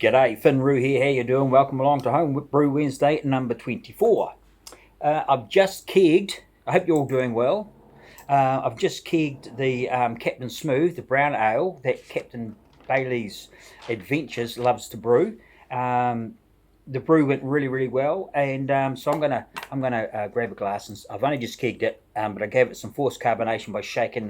G'day, Finroo here, how you doing? Welcome along to Home with Brew Wednesday number 24. I've just kegged, I hope you're all doing well. I've just kegged the Captain Smooth, the brown ale that Captain Bailey's Adventures loves to brew. The brew went really well, and so I'm gonna grab a glass, and I've only just kegged it, but I gave it some forced carbonation by shaking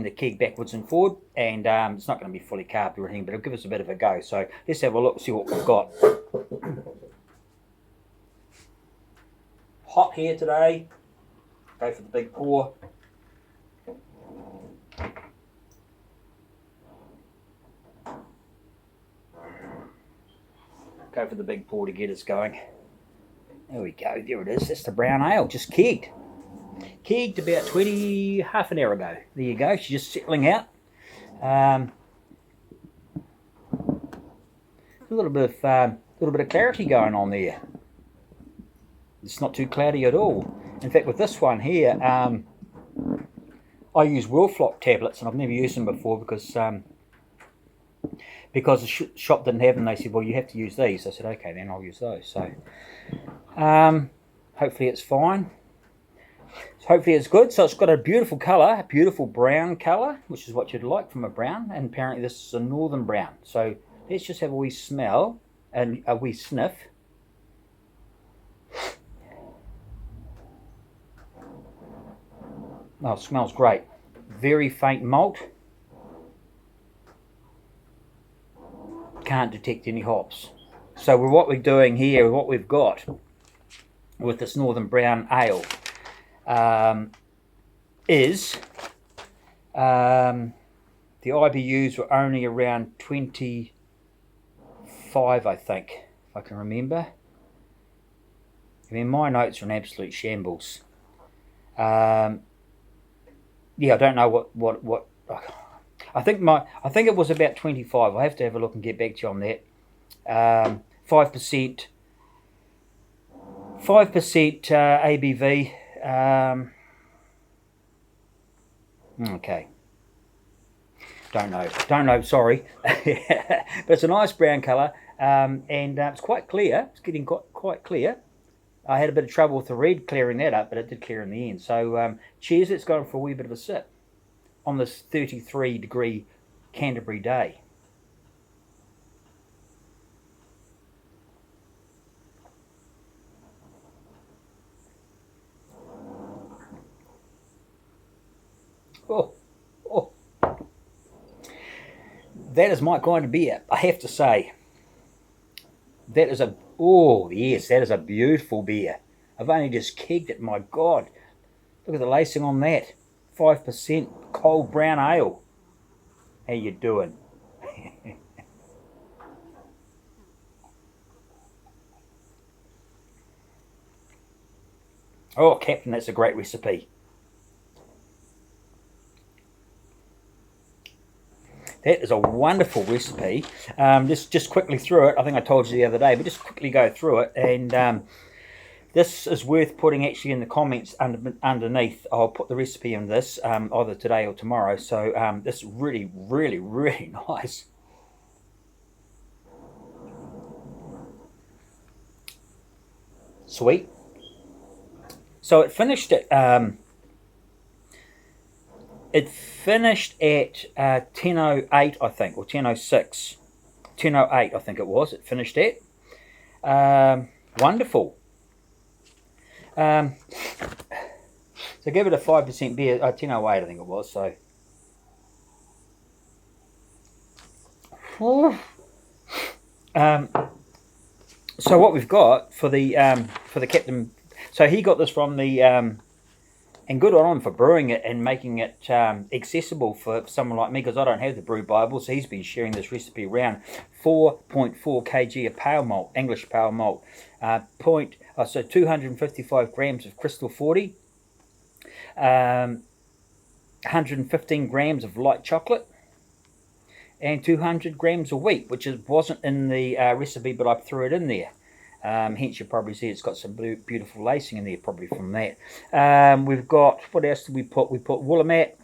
the keg backwards and forward, and it's not going to be fully carved or anything, but it'll give us a bit of a go. So let's have a look, see what we've got. Hot here today. Go for the big pour. Go for the big pour to get us going. There we go, there it is. That's the brown ale, just kegged. Kegged about half an hour ago. There you go, she's just settling out. A little bit of clarity going on there. It's not too cloudy at all. In fact, with this one here, I use Wilflock tablets, and I've never used them before because the shop didn't have them. They said, well, you have to use these. I said, okay, then I'll use those. So hopefully it's fine. Hopefully it's good. So it's got a beautiful colour, a beautiful brown colour, which is what you'd like from a brown, and apparently this is a northern brown. So let's just have a wee smell and a wee sniff. Oh, it smells great. Very faint malt. Can't detect any hops. So what we're doing here, what we've got with this northern brown ale is the IBUs were only around 25, I think, if I can remember. I mean, my notes are an absolute shambles. Yeah, I don't know what. I think it was about 25. I have to have a look and get back to you on that. 5% ABV. Okay. Don't know. Sorry, but it's a nice brown colour, and it's quite clear. It's getting quite clear. I had a bit of trouble with the red clearing that up, but it did clear in the end. So cheers. Let's go for a wee bit of a sip on this 33-degree Canterbury day. Oh, that is my kind of beer, I have to say. That is yes, that is a beautiful beer. I've only just kegged it, my God. Look at the lacing on that. 5% cold brown ale. How you doing? Oh, Captain, that's a great recipe. That is a wonderful recipe. Just quickly through it. I think I told you the other day, but just quickly go through it. And this is worth putting actually in the comments underneath. I'll put the recipe in this either today or tomorrow. So this is really nice. Sweet. So it finished at 10:08, I think, or 10:06. 10:08, I think it was. It finished at. Wonderful. So give it a 5% beer. 10:08, I think it was. So. So what we've got for the Captain. So he got this from the. And good on him for brewing it and making it accessible for someone like me, because I don't have the Brew Bible, so he's been sharing this recipe around. 4.4 kg of pale malt, English pale malt, so 255 grams of Crystal 40, 115 grams of light chocolate, and 200 grams of wheat, which wasn't in the recipe, but I threw it in there. Hence you probably see it's got some beautiful lacing in there, probably from that. We've got, what else did we put? We put Willamette,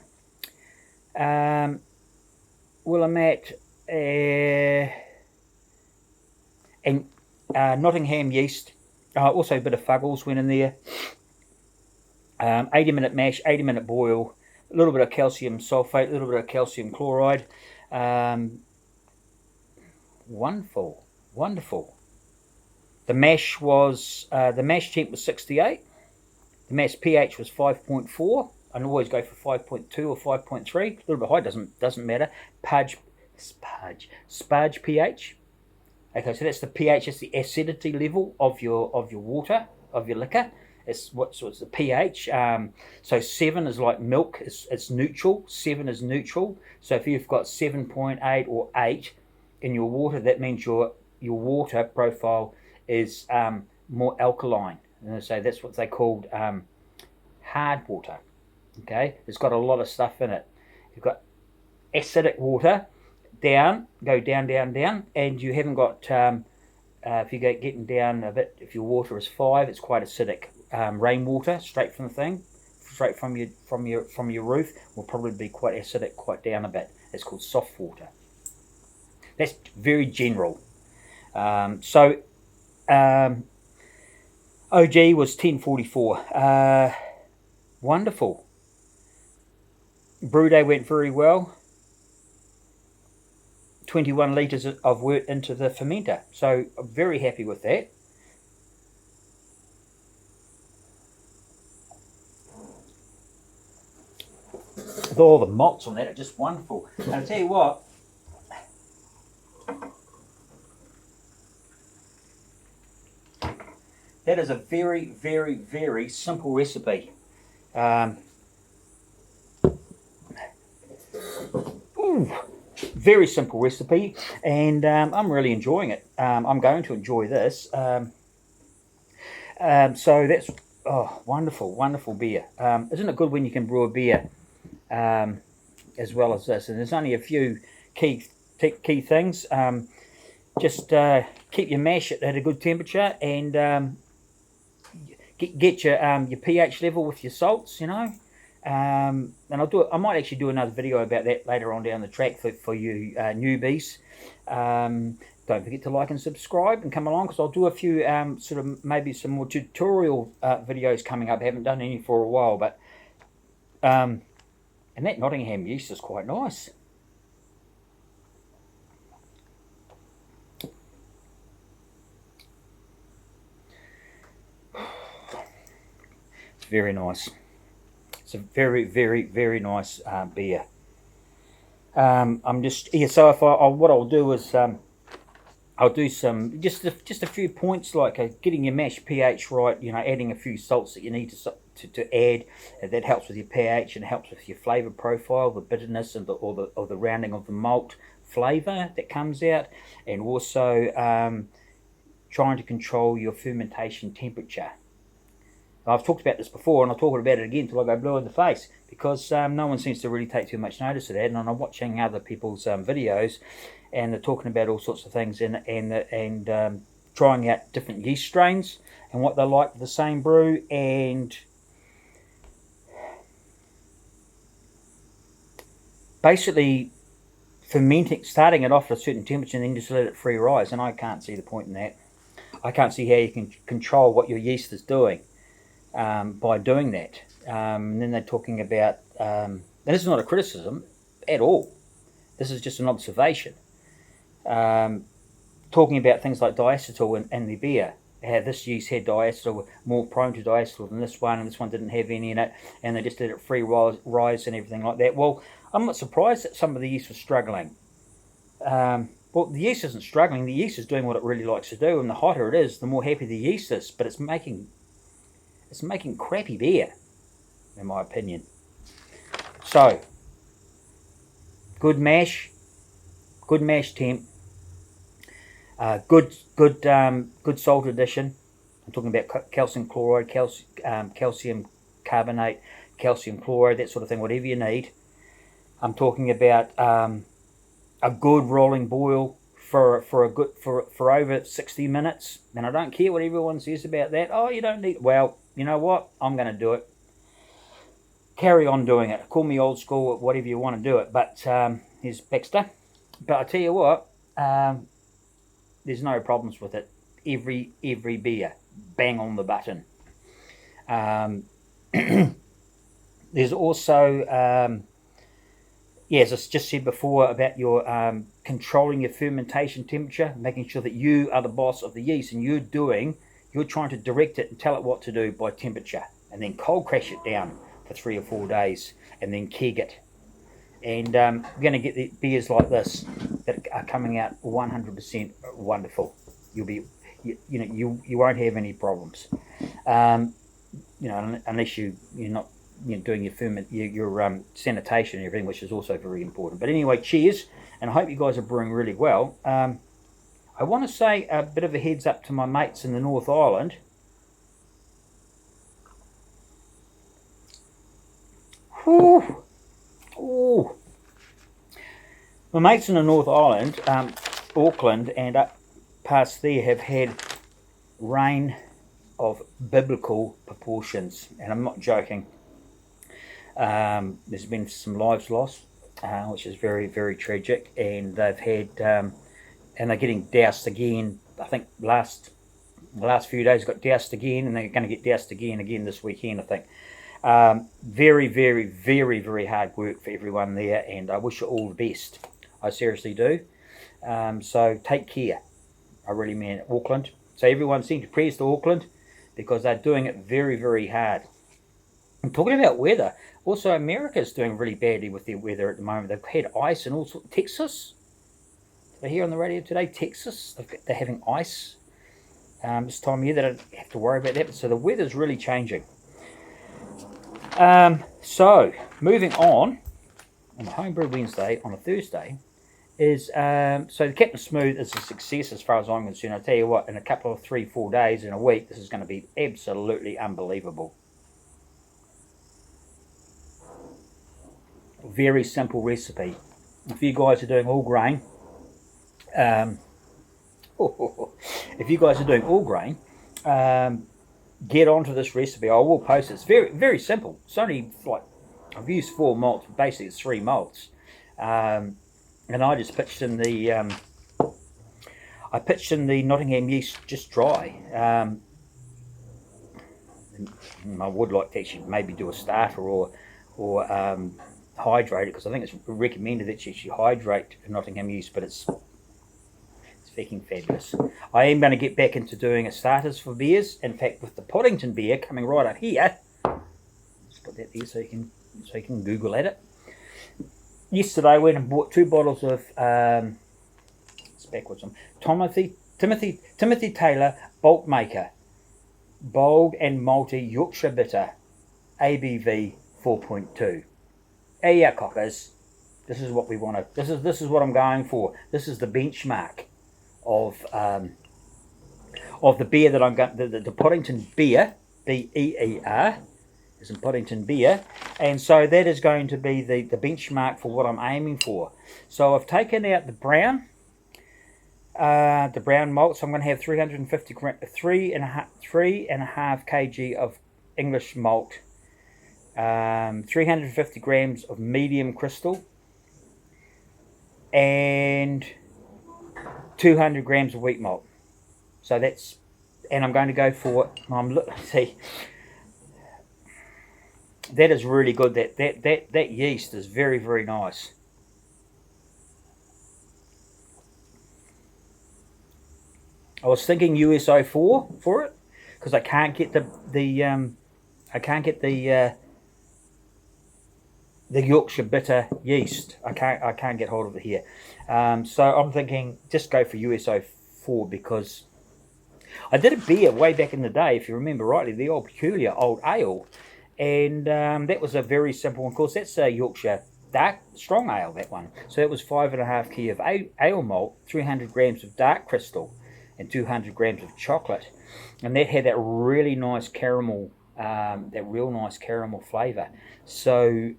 and Nottingham yeast. Also a bit of Fuggles went in there. 80-minute mash, 80-minute boil, a little bit of calcium sulfate, a little bit of calcium chloride. Wonderful, wonderful. The mash temp was 68. The mash pH was 5.4. I always go for 5.2 or 5.3. A little bit high doesn't matter. Sparge pH. Okay, so that's the pH. That's the acidity level of your water, of your liquor. It's the pH. So 7 is like milk. It's neutral. 7 is neutral. So if you've got 7.8 or 8 in your water, that means your water profile is more alkaline. And so that's what they called hard water. Okay, it's got a lot of stuff in it. You've got acidic water, go down, and you haven't got. If you go getting down a bit, if your water is 5, it's quite acidic. Rainwater, straight from the thing, straight from your roof, will probably be quite acidic, quite down a bit. It's called soft water. That's very general. OG was 1044. Wonderful. Brew day went very well. 21 litres of wort into the fermenter. So I'm very happy with that. With all the malts on that, it's just wonderful. And I'll tell you what, that is a very, very, very simple recipe. Very simple recipe, and I'm really enjoying it. I'm going to enjoy this. So that's wonderful, wonderful beer. Isn't it good when you can brew a beer as well as this? And there's only a few key things. Just keep your mash at a good temperature, and get your pH level with your salts, you know. And I might actually do another video about that later on down the track for you newbies. Don't forget to like and subscribe and come along, because I'll do a few sort of maybe some more tutorial videos coming up. I haven't done any for a while, but and that Nottingham yeast is quite nice. It's very nice. It's a very, very, very nice beer. I'm just so if what I'll do is I'll do some just a few points, like getting your mash pH right. You know, adding a few salts that you need to add. That helps with your pH and helps with your flavour profile, the bitterness and the rounding of the malt flavour that comes out, and also trying to control your fermentation temperature. I've talked about this before, and I'll talk about it again until I go blue in the face, because no one seems to really take too much notice of that. And I'm watching other people's videos, and they're talking about all sorts of things, and trying out different yeast strains and what they like for the same brew, and basically starting it off at a certain temperature and then just let it free rise. And I can't see the point in that. I can't see how you can control what your yeast is doing by doing that. And then they're talking about, and this is not a criticism at all, this is just an observation, talking about things like diacetyl and the beer, how this yeast had diacetyl, more prone to diacetyl than this one, and this one didn't have any in it, and they just did it free rise and everything like that. Well, I'm not surprised that some of the yeast was struggling. Well, the yeast isn't struggling, the yeast is doing what it really likes to do, and the hotter it is, the more happy the yeast is, but it's making crappy beer, in my opinion. So, good mash temp, good salt addition. I'm talking about calcium chloride, calcium carbonate, calcium chloride, that sort of thing, whatever you need. I'm talking about a good rolling boil for over 60 minutes. And I don't care what everyone says about that. Oh, you don't need. Well, you know what? I'm going to do it. Carry on doing it. Call me old school, whatever you want to do it. But here's Baxter. But I tell you what, there's no problems with it. Every beer, bang on the button. Um, there's also as I just said before about your controlling your fermentation temperature, making sure that you are the boss of the yeast and you're trying to direct it and tell it what to do by temperature, and then cold crash it down for 3 or 4 days, and then keg it. And we're going to get the beers like this that are coming out 100% wonderful. You'll be, you won't have any problems, unless you're not doing your sanitation and everything, which is also very important. But anyway, cheers, and I hope you guys are brewing really well. I want to say a bit of a heads up to my mates in the North Island. Whew. Ooh. My mates in the North Island, Auckland and up past there, have had rain of biblical proportions, and I'm not joking. There's been some lives lost, which is very, very tragic, and they've had, and they're getting doused again. I think the last few days got doused again, and they're going to get doused again this weekend, I think. Very, very, very, very hard work for everyone there, and I wish you all the best. I seriously do. So take care. I really mean it. Auckland. So everyone send your prayers to Auckland, because they're doing it very, very hard. And talking about weather, also America's doing really badly with their weather at the moment. They've had ice and all sorts. Texas. Did I hear on the radio today? Texas. They're having ice this time of year. They don't have to worry about that. So the weather's really changing. So moving on the Homebrew Wednesday on a Thursday is so the Captain Smooth is a success as far as I'm concerned. I tell you what, in a couple of 3-4 days in a week, this is going to be absolutely unbelievable. Very simple recipe. If you guys are doing all grain, get onto this recipe. I will post it. It's very, very simple. It's only like, I've used 4 malts, but basically it's 3 malts. And I just pitched in the Nottingham yeast just dry. I would like to actually maybe do a starter or hydrate it, because I think it's recommended that you actually hydrate Nottingham yeast, but it's freaking fabulous. I am going to get back into doing a starters for beers. In fact, with the Poddington beer coming right up here, let's put that there so you can Google at it. Yesterday I went and bought 2 bottles of it's backwards. Timothy Taylor Bolt Maker Bold and Malty Yorkshire Bitter, ABV 4.2. Hey, yeah, cockers. This is what we want to. This is what I'm going for. This is the benchmark of the beer that I'm going. The Poddington beer, BEER, is in Poddington beer, and so that is going to be the benchmark for what I'm aiming for. So I've taken out the brown malt. So I'm going to have 350 3.5 kg of English malt, 350 grams of medium crystal, and 200 grams of wheat malt. So that's, and I'm going to go for, see, that is really good. That yeast is very, very nice. I was thinking USO4 for it, because I can't get the Yorkshire Bitter yeast. I can't get hold of it here. So I'm thinking just go for USO4, because I did a beer way back in the day, if you remember rightly, the old Peculiar Old Ale, and that was a very simple one. Of course, that's a Yorkshire dark strong ale, that one. So it was 5.5 kg of ale malt, 300 grams of dark crystal, and 200 grams of chocolate, and that had that really nice caramel, that real nice caramel flavour. So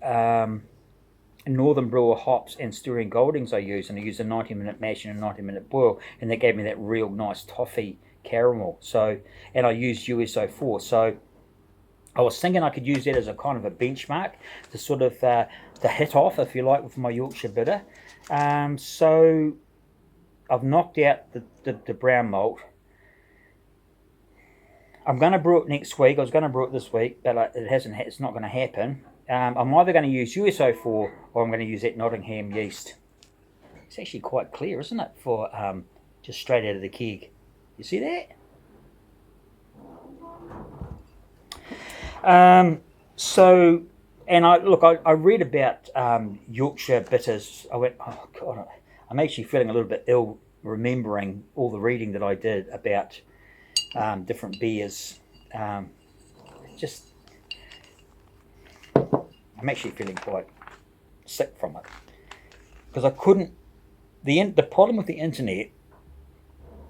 Northern Brewer hops and Styrian Goldings I used, and I used a 90-minute mash and a 90-minute boil, and that gave me that real nice toffee caramel. So, and I used USO4. So I was thinking I could use that as a kind of a benchmark to sort of to hit off, if you like, with my Yorkshire Bitter. So I've knocked out the brown malt. I'm going to brew it next week. I was going to brew it this week, but it hasn't. It's not going to happen. I'm either going to use USO4 or I'm going to use that Nottingham yeast. It's actually quite clear, isn't it, for just straight out of the keg? You see that? So, and I read about Yorkshire bitters. I went, oh God, I'm actually feeling a little bit ill remembering all the reading that I did about different beers. I'm actually feeling quite sick from it because I couldn't. The problem with the internet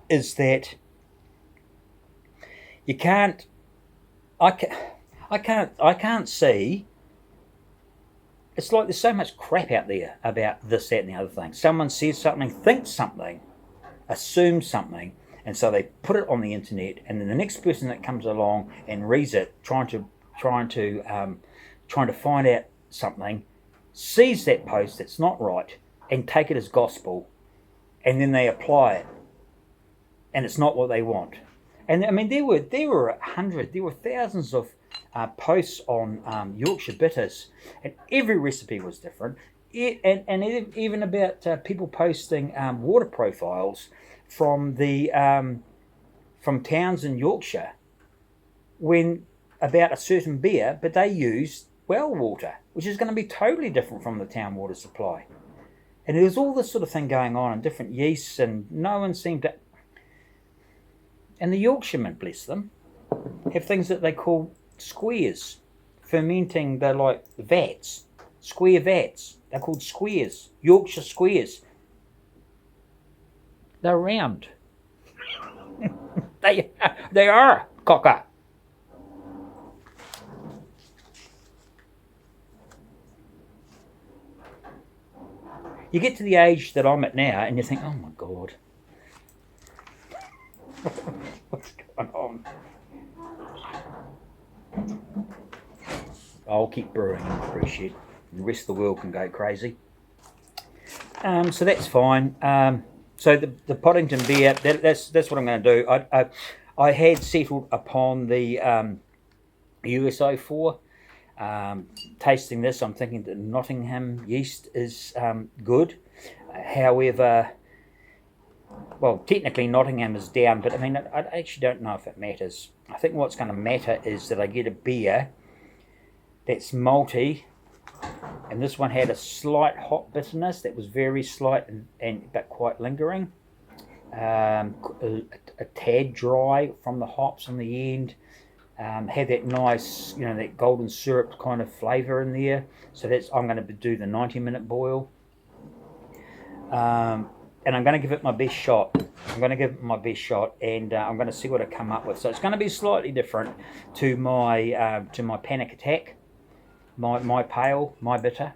is that you can't. I can't see. It's like there's so much crap out there about this, that, and the other thing. Someone says something, thinks something, assumes something, and so they put it on the internet, and then the next person that comes along and reads it, trying to find out something, sees that post that's not right, and take it as gospel, and then they apply it, and it's not what they want. And I mean, there were thousands of posts on Yorkshire bitters, and every recipe was different. And even about people posting water profiles from from towns in Yorkshire about a certain beer, but they used well water, which is going to be totally different from the town water supply. And there's all this sort of thing going on, and different yeasts, and no one seemed to. And the Yorkshiremen, bless them, have things that they call squares, fermenting. They're like vats, square vats. They're called squares, Yorkshire squares. They're round. they are, cocker. You get to the age that I'm at now, and you think, oh my God, what's going on? I'll keep brewing in the brew shed. The rest of the world can go crazy. So that's fine. So the Poddington beer, that's what I'm going to do. I had settled upon the USO4. Tasting this, I'm thinking that Nottingham yeast is good. However, well, technically Nottingham is down, but I mean, I actually don't know if it matters. I think what's going to matter is that I get a beer that's malty, and this one had a slight hop bitterness that was very slight and but quite lingering. A tad dry from the hops on the end. Had that nice, that golden syrup kind of flavour in there. So I'm going to do the 90-minute boil. And I'm going to give it my best shot. and I'm going to see what I come up with. So it's going to be slightly different to my Panic Attack, my pale, my bitter.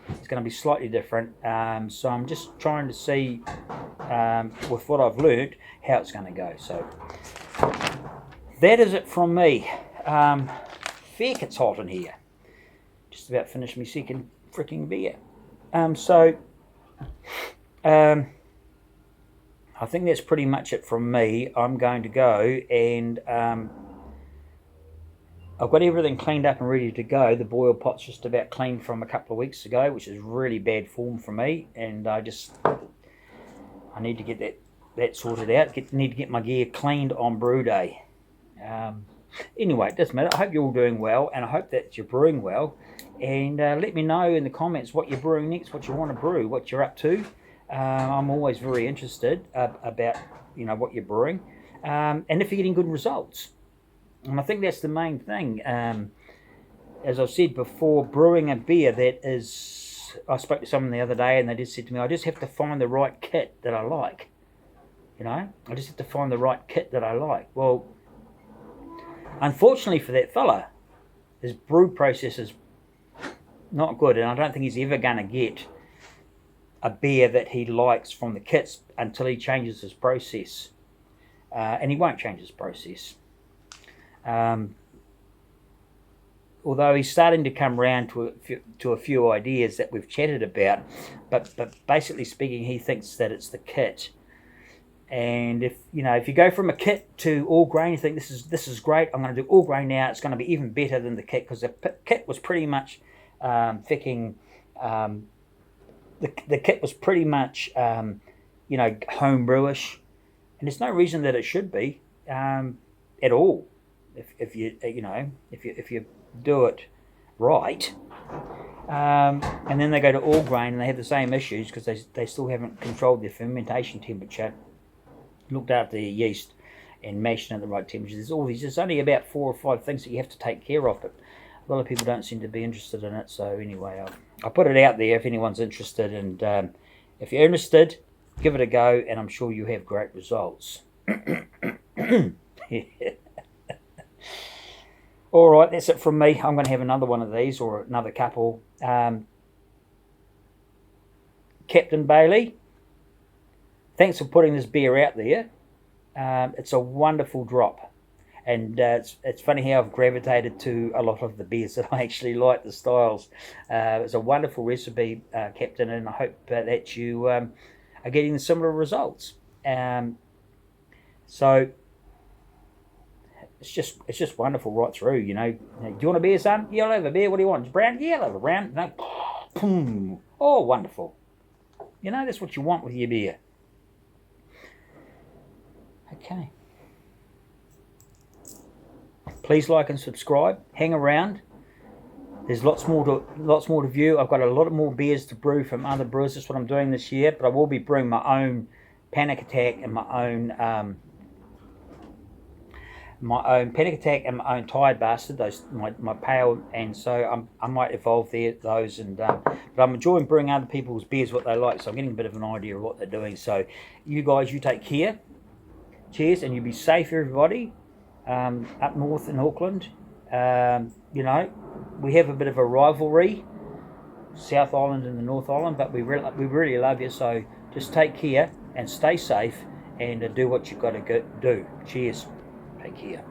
It's going to be slightly different. So I'm just trying to see with what I've learnt how it's going to go. So that is it from me. Feck, it's hot in here. Just about finished my second freaking beer. I think that's pretty much it from me. I'm going to go and I've got everything cleaned up and ready to go. The boil pot's just about cleaned from a couple of weeks ago, which is really bad form for me, and I need to get that sorted out. Need to get my gear cleaned on brew day. Anyway, it doesn't matter. I hope you're all doing well, and I hope that you're brewing well. And let me know in the comments what you're brewing next, what you want to brew, what you're up to. I'm always very interested about what you're brewing, and if you're getting good results. And I think that's the main thing. As I've said before, brewing a beer that is... I spoke to someone the other day and they just said to me, I just have to find the right kit that I like. I just have to find the right kit that I like. Well, unfortunately for that fella, his brew process is not good, and I don't think he's ever going to get a beer that he likes from the kits until he changes his process. And he won't change his process. Although he's starting to come round to a few ideas that we've chatted about, but basically speaking, he thinks that it's the kit. And if you go from a kit to all grain, you think this is great. I'm going to do all grain now. It's going to be even better than the kit, because the kit was pretty much thinking. The kit was pretty much home brewish, and there's no reason that it should be at all. If you do it right. And then they go to all grain and they have the same issues because they still haven't controlled their fermentation temperature, looked after their yeast, and mashed it at the right temperature. There's only about 4 or 5 things that you have to take care of, but a lot of people don't seem to be interested in it. So anyway, I'll put it out there if anyone's interested, and if you're interested, give it a go, and I'm sure you have great results. All right, that's it from me. I'm going to have another one of these, or another couple. Captain Bailey, thanks for putting this beer out there. It's a wonderful drop, and it's funny how I've gravitated to a lot of the beers that I actually like, the styles. It's a wonderful recipe, Captain, and I hope that you are getting similar results. So it's just wonderful right through. Do you want a beer, son? Yeah, I'll have a beer. What do you want? It's brown? Yeah, I'll have a brown. No. Boom. Oh, wonderful. That's what you want with your beer. Okay. Please like and subscribe. Hang around. There's lots more to view. I've got a lot more beers to brew from other brewers. That's what I'm doing this year. But I will be brewing my own Panic Attack and my own Panic Attack and my own Tired Bastard. Those my pale, and so I might evolve those. And but I'm enjoying brewing other people's beers, what they like. So I'm getting a bit of an idea of what they're doing. So you guys, you take care. Cheers, and you be safe, everybody. Up north in Auckland, we have a bit of a rivalry, South Island and the North Island, but we really love you. So just take care and stay safe, and do what you've got to do. Cheers. Take care.